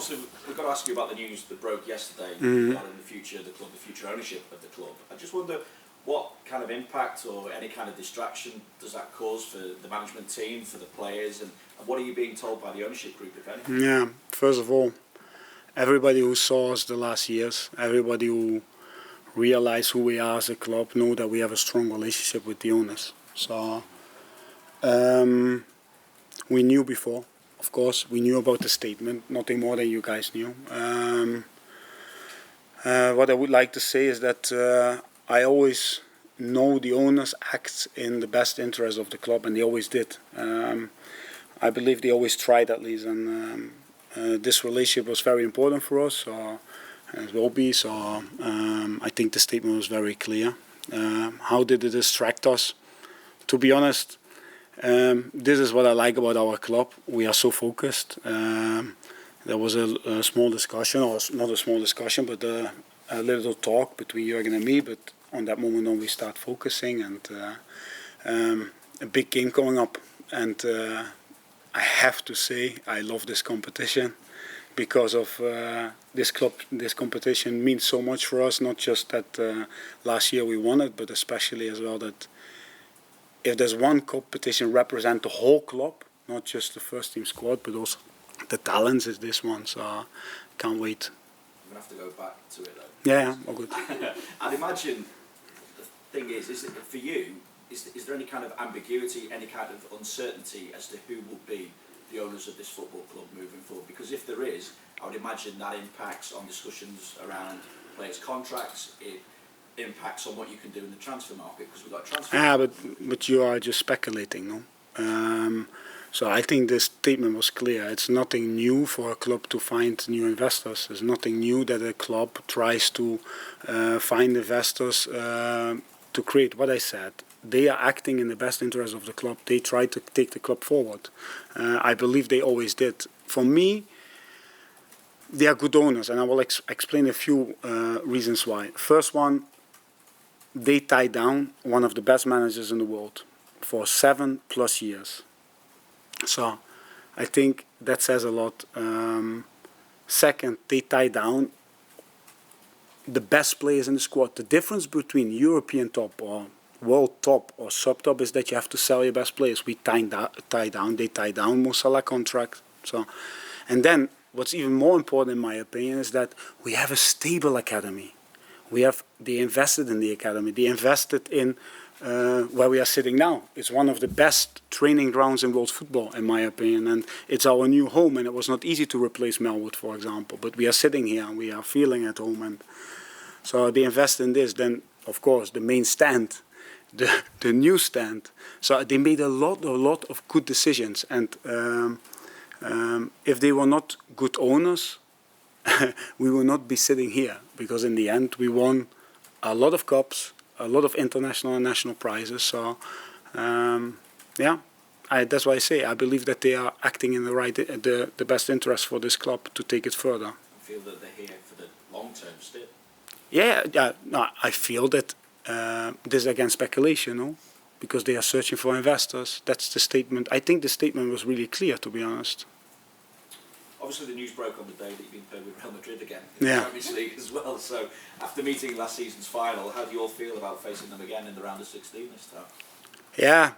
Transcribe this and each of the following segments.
obviously, we've got to ask you about the news that broke yesterday regarding the future of the club, the future ownership of the club. I just wonder what kind of impact or any kind of distraction does that cause for the management team, for the players, and what are you being told by the ownership group, if anything? Yeah, first of all, everybody who saw us the last years, everybody who realized who we are as a club, know that we have a strong relationship with the owners. So we knew before, of course, we knew about the statement, nothing more than you guys knew. What I would like to say is that I always know the owners act in the best interest of the club, and they always did. I believe they always tried at least, and this relationship was very important for us, so, and it will be. So I think the statement was very clear. How did it distract us? To be honest, this is what I like about our club. We are so focused. There was a small discussion, or not a small discussion, but a little talk between Jürgen and me. But on that moment on, we start focusing, and a big game coming up. And I have to say, I love this competition because of this club. This competition means so much for us. Not just that last year we won it, but especially as well that if there's one competition represent the whole club, not just the first team squad, but also the talents, is this one. So can't wait. I'm going to have to go back to it though. Yeah, all good. I'd imagine the thing is it, for you, is there any kind of ambiguity, any kind of uncertainty as to who will be the owners of this football club moving forward? Because if there is, I would imagine that impacts on discussions around players' contracts. It impacts on what you can do in the transfer market, because we've got transfer. But you are just speculating, no? So I think the statement was clear. It's nothing new for a club to find new investors. It's nothing new that a club tries to find investors to create. What I said, they are acting in the best interest of the club. They try to take the club forward. I believe they always did. For me, they are good owners, and I will explain a few reasons why. First one, they tied down one of the best managers in the world for 7+ years. So I think that says a lot. Second, they tie down the best players in the squad. The difference between European top or world top or sub top is that you have to sell your best players. They tie down Mo Salah contract. So, and then what's even more important in my opinion is that we have a stable academy. They invested in the academy. They invested in where we are sitting now. It's one of the best training grounds in world football, in my opinion, and it's our new home. And it was not easy to replace Melwood, for example, but we are sitting here and we are feeling at home. And so they invest in this. Then, of course, the main stand, the new stand. So they made a lot of good decisions. And if they were not good owners, we will not be sitting here, because in the end we won a lot of cups, a lot of international and national prizes. So yeah, that's why I say I believe that they are acting in the best interest for this club to take it further. I feel that they're here for the long term still. Yeah, no, I feel that this is against speculation, no? Because they are searching for investors. That's the statement. I think the statement was really clear, to be honest. Obviously, the news broke on the day that you've been playing with Real Madrid again in the Champions League as well. So, after meeting last season's final, how do you all feel about facing them again in the round of 16 this time? Yeah,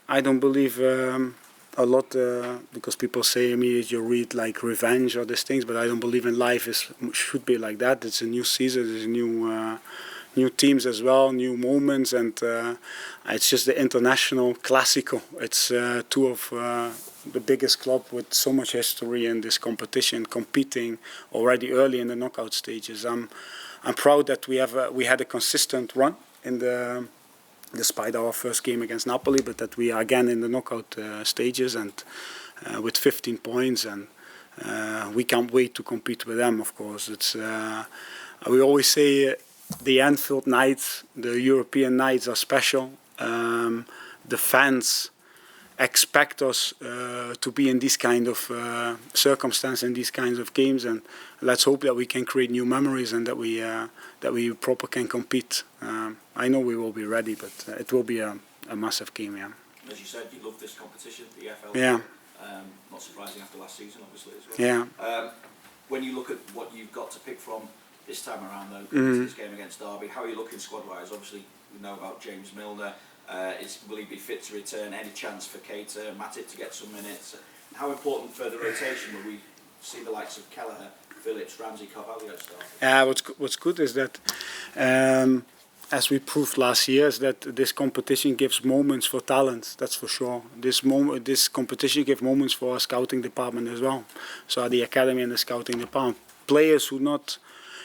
I don't believe a lot because people say immediately you read like revenge or these things, but I don't believe in life should be like that. It's a new season, there's new teams as well, new moments, and it's just the international Clásico. It's two of the biggest club with so much history in this competition, competing already early in the knockout stages. I'm proud that we had a consistent run in despite our first game against Napoli, but that we are again in the knockout stages and with 15 points, and we can't wait to compete with them. Of course, it's we always say the Anfield nights, the European nights are special. The fans expect us to be in this kind of circumstance, in these kinds of games, and let's hope that we can create new memories and that we proper can compete. I know we will be ready, but it will be a massive game. Yeah. As you said, you love this competition, the FL. Yeah. Not surprising after last season, obviously, as well. Yeah. When you look at what you've got to pick from this time around, though, this game against Derby, how are you looking squad-wise? Obviously, we know about James Milner. Will he be fit to return? Any chance for Keita, Matic to get some minutes? How important for the rotation will we see the likes of Kelleher, Phillips, Ramsey, Carvalho start? What's good is that, as we proved last year, is that this competition gives moments for talents. That's for sure. This competition gives moments for our scouting department as well. So the academy and the scouting department, players who not.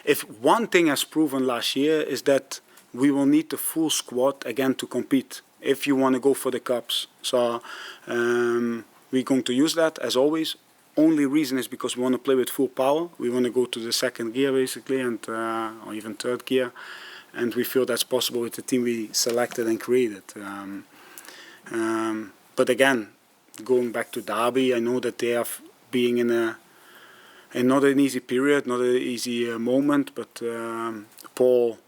If one thing has proven last year is that we will need the full squad again to compete if you want to go for the cups. So we're going to use that as always. Only reason is because we want to play with full power. We want to go to the second gear basically, and or even third gear, and we feel that's possible with the team we selected and created. But again, going back to Derby, I know that they have being in not an easy period, not an easy moment, but Paul.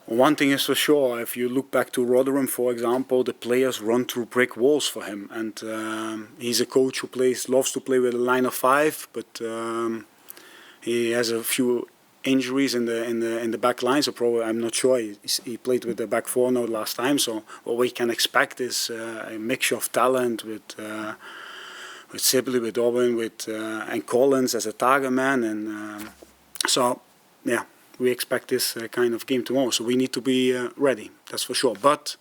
One thing is for sure, if you look back to Rotherham, for example, the players run through brick walls for him. And he's a coach who loves to play with a line of five, but he has a few injuries in the back line, so probably I'm not sure. He played with the back four now last time, so what we can expect is a mixture of talent with Sibley, with Owen, and Collins as a target man, and so yeah. We expect this kind of game tomorrow, so we need to be ready, that's for sure. But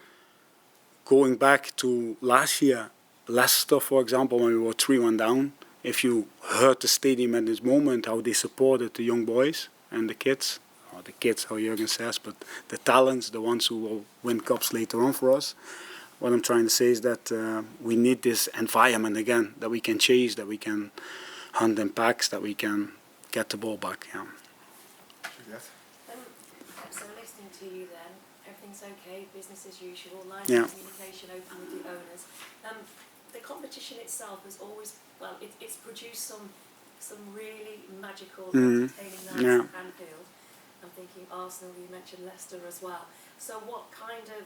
going back to last year, Leicester, for example, when we were 3-1 down, if you heard the stadium at this moment, how they supported the young boys and the kids, or the kids, how Jurgen says, but the talents, the ones who will win cups later on for us. What I'm trying to say is that we need this environment again, that we can chase, that we can hunt in packs, that we can get the ball back. Yeah. So listening to you then, everything's okay, business as usual, line Yeah. of communication open with the owners. The competition itself has always, well, it's produced some really magical, entertaining nights Yeah. at Anfield. I'm thinking Arsenal, you mentioned Leicester as well. So what kind of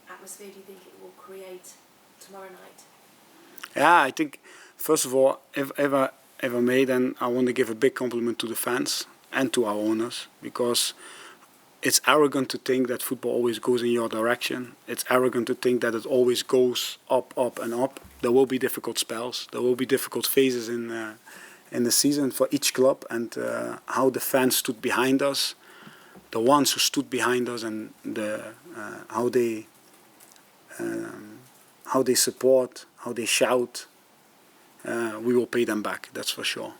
atmosphere do you think it will create tomorrow night? Yeah, I think, first of all, if ever made, and I want to give a big compliment to the fans and to our owners, because it's arrogant to think that football always goes in your direction. It's arrogant to think that it always goes up, up and up. There will be difficult spells. There will be difficult phases in the season for each club, and how the fans stood behind us, the ones who stood behind us, and how they support, how they shout, we will pay them back, that's for sure.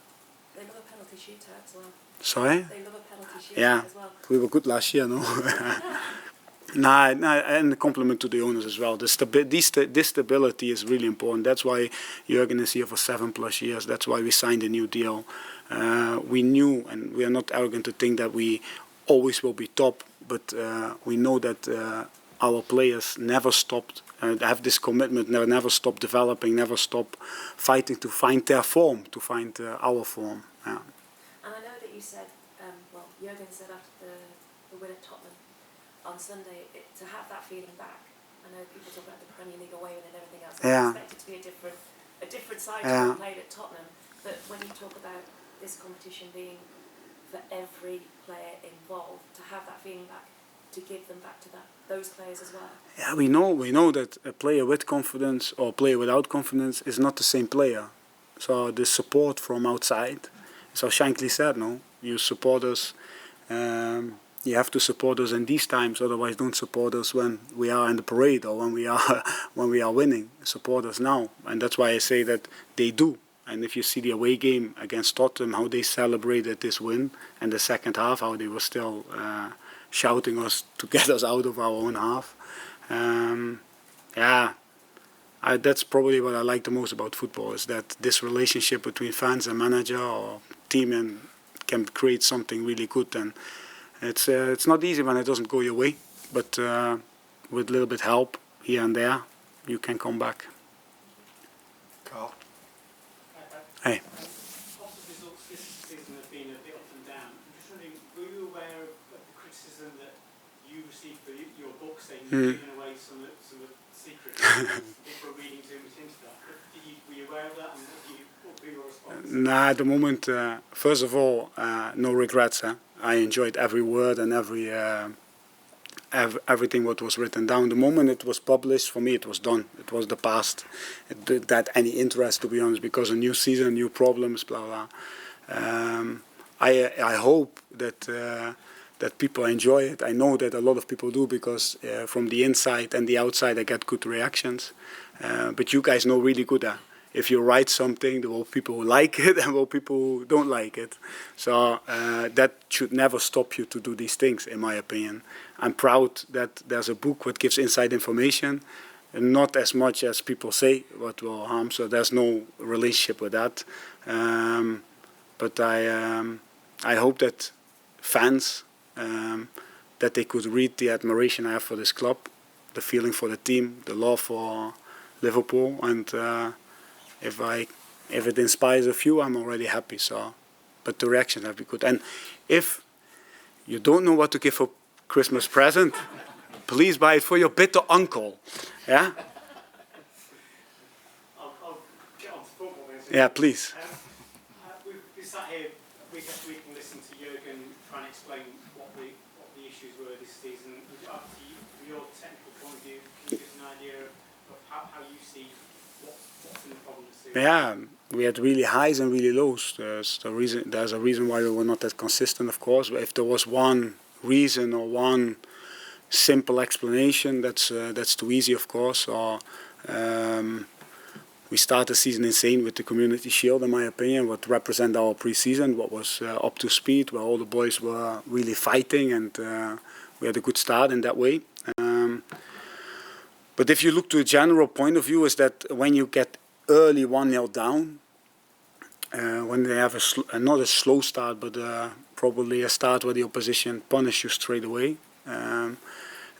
They love a penalty shootout as well. Sorry? They love a penalty shootout Yeah, as well. we were good last year, no? Nah, and a compliment to the owners as well. This stability is really important. That's why Jurgen is here for 7+ years. That's why we signed a new deal. We knew, and we are not arrogant to think that we always will be top, but we know that our players never stopped, have this commitment, never stop developing, never stop fighting to find their form, to find our form. Yeah. And I know that you said, well, Jurgen said after the win at Tottenham on Sunday, to have that feeling back. I know people talk about the Premier League away win and everything else. I expect it to be a different side to what played at Tottenham. But when you talk about this competition being for every player involved, to have that feeling back, to give them back to those players as well. Yeah, we know that a player with confidence or a player without confidence is not the same player. So the support from outside, so Shankly said, no, you support us. You have to support us in these times. Otherwise, don't support us when we are in the parade or when we are winning. Support us now, and that's why I say that they do. And if you see the away game against Tottenham, how they celebrated this win, and the second half, how they were still shouting us to get us out of our own half. That's probably what I like the most about football, is that this relationship between fans and manager or team and can create something really good. And it's not easy when it doesn't go your way, but with a little bit help here and there, you can come back. Carl? Hey. Positive results this season have been a bit up and down. I'm just wondering, were you aware of the criticism that you received for your book, saying you're giving away some of the secrets? People are reading too much into Nah, at the moment, first of all, no regrets. I enjoyed every word and everything what was written down. The moment it was published, for me, it was done. It was the past. It didn't had any interest, to be honest, because a new season, new problems, blah blah. I hope that people enjoy it. I know that a lot of people do because from the inside and the outside, I get good reactions. But you guys know really good that if you write something, there will people who like it and there will people who don't like it. So that should never stop you to do these things, in my opinion. I'm proud that there's a book that gives inside information, and not as much as people say what will harm. So there's no relationship with that. But I hope that fans, that they could read the admiration I have for this club, the feeling for the team, the love for Liverpool, and if it inspires a few, I'm already happy. So, but the reaction have been good. And if you don't know what to give for Christmas present, please buy it for your bitter uncle. Yeah. I'll get on to football then. Yeah, please. We sat here week after week and listened to Jürgen trying to explain what the issues were this season. Up to you, from your technical point of view, can you give us an idea of how you see what's been the problem this season? Yeah, we had really highs and really lows. There's a reason why we were not that consistent, of course. But if there was one reason or one simple explanation, that's too easy, of course. Or we started the season insane with the Community Shield, in my opinion, what represented our pre-season, what was up to speed, where all the boys were really fighting, and we had a good start in that way. But if you look to a general point of view, is that when you get early 1-0 down, when they have not a slow start, but probably a start where the opposition punish you straight away,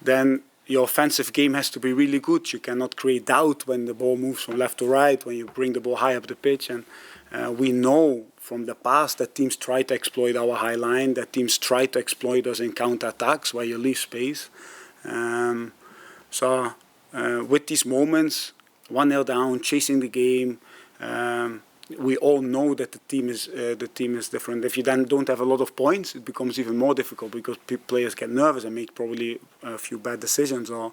then your offensive game has to be really good. You cannot create doubt when the ball moves from left to right, when you bring the ball high up the pitch. And we know from the past that teams try to exploit our high line, that teams try to exploit us in counter-attacks where you leave space. So with these moments, 1-0 down, chasing the game, we all know that the team is different. If you then don't have a lot of points, it becomes even more difficult because players get nervous and make probably a few bad decisions, or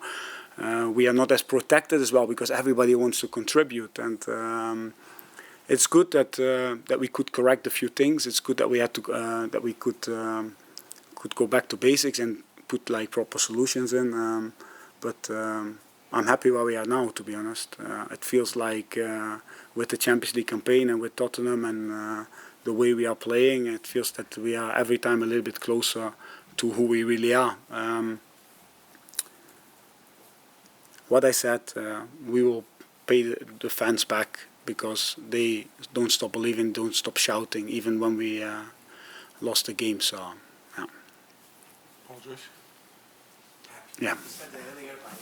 we are not as protected as well because everybody wants to contribute. And it's good that we could correct a few things. It's good that we had to that we could go back to basics and put like proper solutions in. But I'm happy where we are now, to be honest. It feels like with the Champions League campaign and with Tottenham and the way we are playing, it feels that we are every time a little bit closer to who we really are. What I said, we will pay the fans back because they don't stop believing, don't stop shouting, even when we lost the game. So, yeah. Yeah. You said earlier about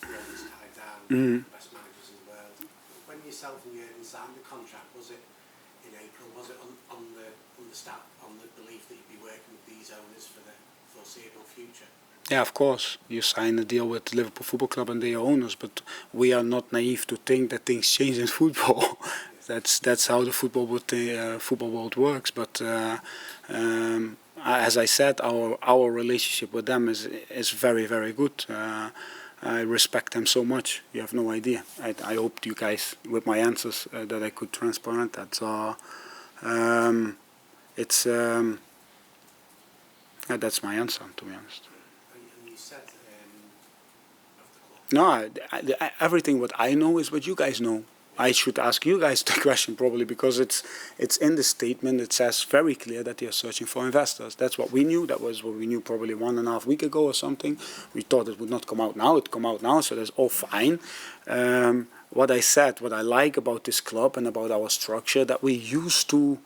Jürgen's tied down, best managers in the world. When yourself and Jürgen signed the contract, was it in April? Was it on the belief that you'd be working with these owners for the foreseeable future? Yeah, of course. You sign a deal with Liverpool Football Club and they are owners, but we are not naive to think that things change in football. That's how the football world works. But as I said, our relationship with them is very, very good. I respect them so much. You have no idea. I hoped you guys, with my answers, that I could transparent that. So it's that's my answer, to be honest. And you said of the club. No, everything what I know is what you guys know. I should ask you guys the question probably because it's in the statement. It says very clear that they are searching for investors. That's what we knew. That was what we knew probably 1.5 weeks ago or something. We thought it would not come out now. It come out now, so that's all fine. What I said, what I like about this club and about our structure, that we used to,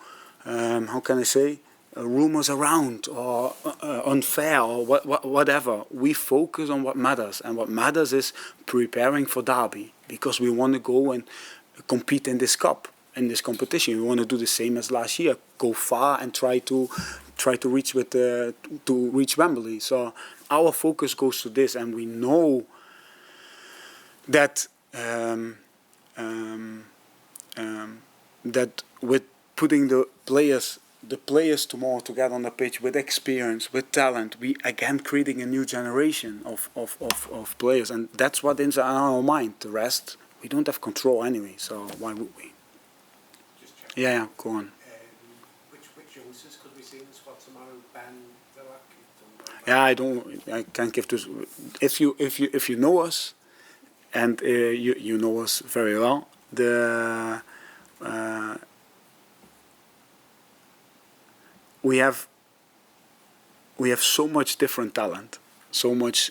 how can I say, rumors around or unfair or whatever. We focus on what matters, and what matters is preparing for Derby because we want to go and compete in this cup, in this competition. We want to do the same as last year, go far and try to reach reach Wembley. So our focus goes to this, and we know that that with putting the players tomorrow together on the pitch with experience, with talent, we again creating a new generation of players, and that's what is in our mind. The rest we don't have control anyway, so why would we? Just check. Yeah, go on. Which youngsters could we see in the squad tomorrow? Ben, Villa, Yeah, I can't give this. If you know us, and you know us very well, we have so much different talent, so much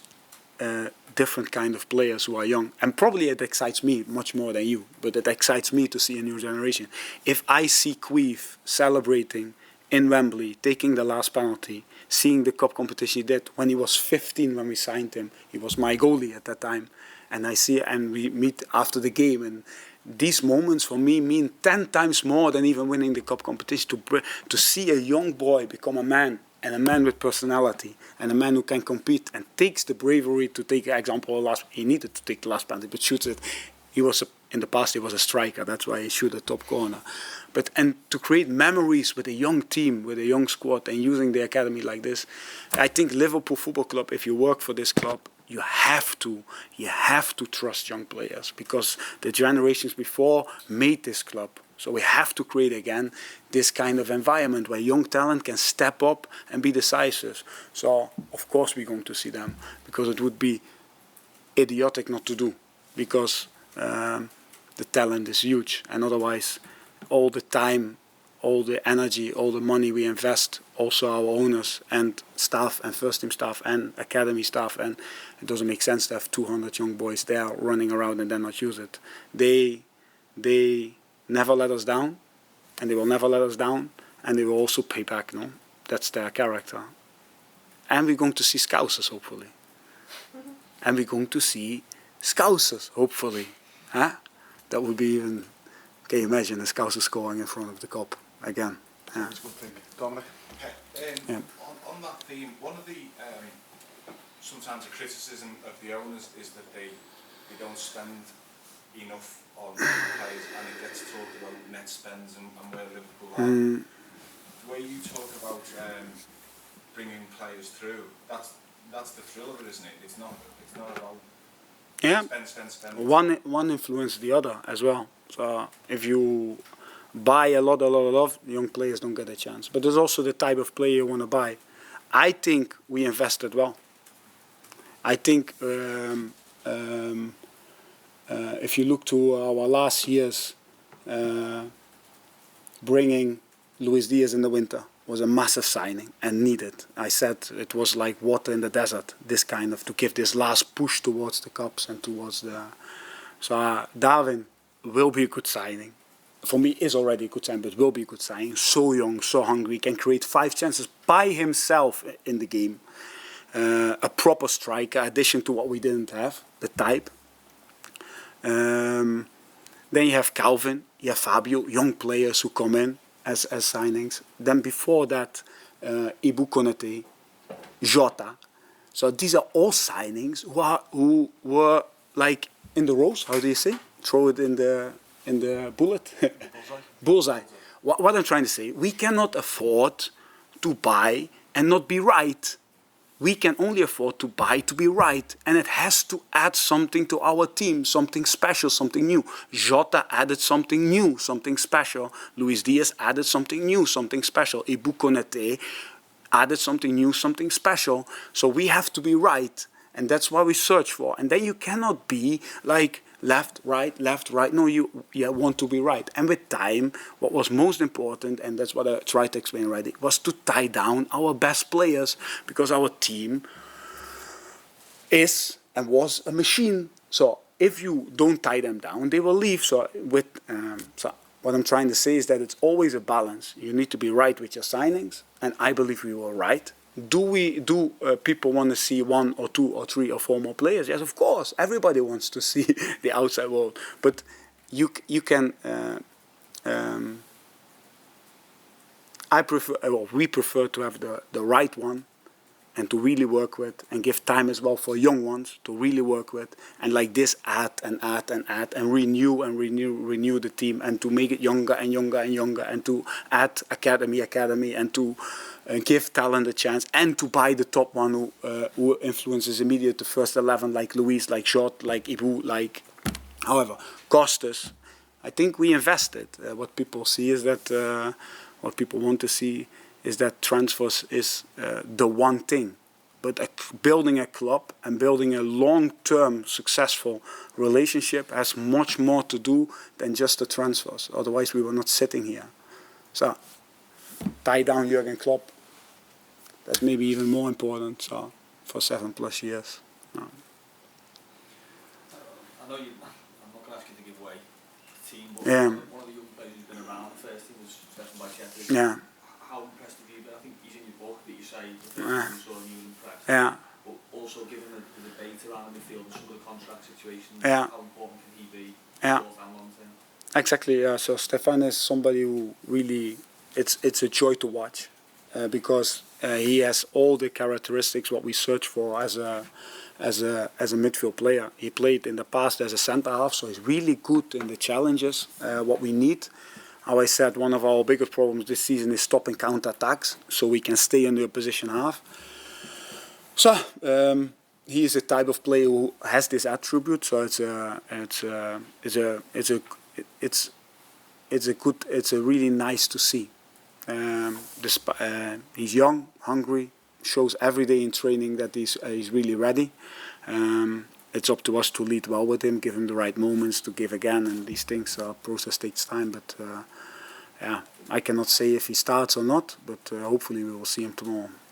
different kind of players who are young, and probably it excites me much more than you, but it excites me to see a new generation. If I see Queef celebrating in Wembley, taking the last penalty, seeing the cup competition he did when he was 15 when we signed him, he was my goalie at that time, and I see, and we meet after the game, and these moments for me mean 10 times more than even winning the cup competition. To see a young boy become a man, and a man with personality, and a man who can compete and takes the bravery to take, example, he needed to take the last penalty, but shoots it. In the past he was a striker, that's why he shoot the top corner. And to create memories with a young team, with a young squad, and using the academy like this, I think Liverpool Football Club, if you work for this club, you have to trust young players, because the generations before made this club. So we have to create again this kind of environment where young talent can step up and be decisive. So of course we're going to see them, because it would be idiotic not to do, because the talent is huge, and otherwise all the time, all the energy, all the money we invest, also our owners and staff and first team staff and academy staff, and it doesn't make sense to have 200 young boys there running around and then not use it. They never let us down, and they will never let us down, and they will also pay back, no? That's their character. And we're going to see Scousers, hopefully. And we're going to see Scousers, hopefully. Huh? That would be even, can you imagine a Scouser scoring in front of the Kop again? Yeah. That's a good thing. Dominic? Yeah. On that theme, one of the sometimes the criticism of the owners is that they don't spend enough on players, and it gets talked about net spends and where Liverpool are. The way you talk about bringing players through, that's the thrill of it, isn't it? It's not about spend. One influences the other as well. So if you buy a lot, young players don't get a chance. But there's also the type of player you want to buy. I think we invested well. I think if you look to our last years, bringing Luis Diaz in the winter was a massive signing and needed. I said it was like water in the desert, this kind of, to give this last push towards the Cups and towards the... So Darwin will be a good signing. For me, is already a good signing, but will be a good signing. So young, so hungry, can create 5 chances by himself in the game. A proper striker, addition to what we didn't have, the type. Then you have Calvin, you have Fabio, young players who come in as signings. Then before that, Ibu Konate, Jota. So these are all signings who were like in the rows. How do you say? Throw it in the bullet. Bullseye. What I'm trying to say, we cannot afford to buy and not be right. We can only afford to buy to be right, and it has to add something to our team, something special, something new. Jota added something new, something special. Luis Diaz added something new, something special. Ibu Konate added something new, something special. So we have to be right, and that's what we search for. And then you cannot be like left, right. No, you want to be right. And with time, what was most important, and that's what I tried to explain already, was to tie down our best players, because our team is and was a machine. So if you don't tie them down, they will leave. So what I'm trying to say is that it's always a balance. You need to be right with your signings, and I believe we were right. Do people want to see 1 or 2 or 3 or 4 more players? Yes, of course. Everybody wants to see the outside world. But you can. We prefer to have the right one, and to really work with, and give time as well for young ones to really work with, and like this add and renew the team, and to make it younger and younger and younger, and to add academy, and to give talent a chance, and to buy the top one who influences immediate the first 11, like Luis, like Jot, like Ibu, like however Costas. I think we invested. What people see is that what people want to see is that transfers is the one thing. But building a club and building a long-term successful relationship has much more to do than just the transfers. Otherwise, we were not sitting here. So, tie down Jurgen Klopp. That's maybe even more important. So, for 7+ years. No. I know I'm not going to ask you to give away the team, but Yeah. one of the young players who's been around the first team was Stefan Bajcetic. Yeah. How impressed have you been? I think he's in your book that you say the first time you saw him, you were impressed. Yeah. But also given the debate around the midfield and some of the contract situations, Yeah. how important can he be Yeah. short and long term? Exactly. Yeah. So Stefan is somebody who really it's a joy to watch because he has all the characteristics what we search for as a midfield player. He played in the past as a centre half, so he's really good in the challenges what we need. How I said, one of our biggest problems this season is stopping counter-attacks, so we can stay in the opposition half. So he is a type of player who has this attribute. So it's a really nice to see. He's young, hungry, shows every day in training that he's really ready. It's up to us to lead well with him, give him the right moments to give again, and these things. Process takes time, but yeah, I cannot say if he starts or not, but hopefully we will see him tomorrow.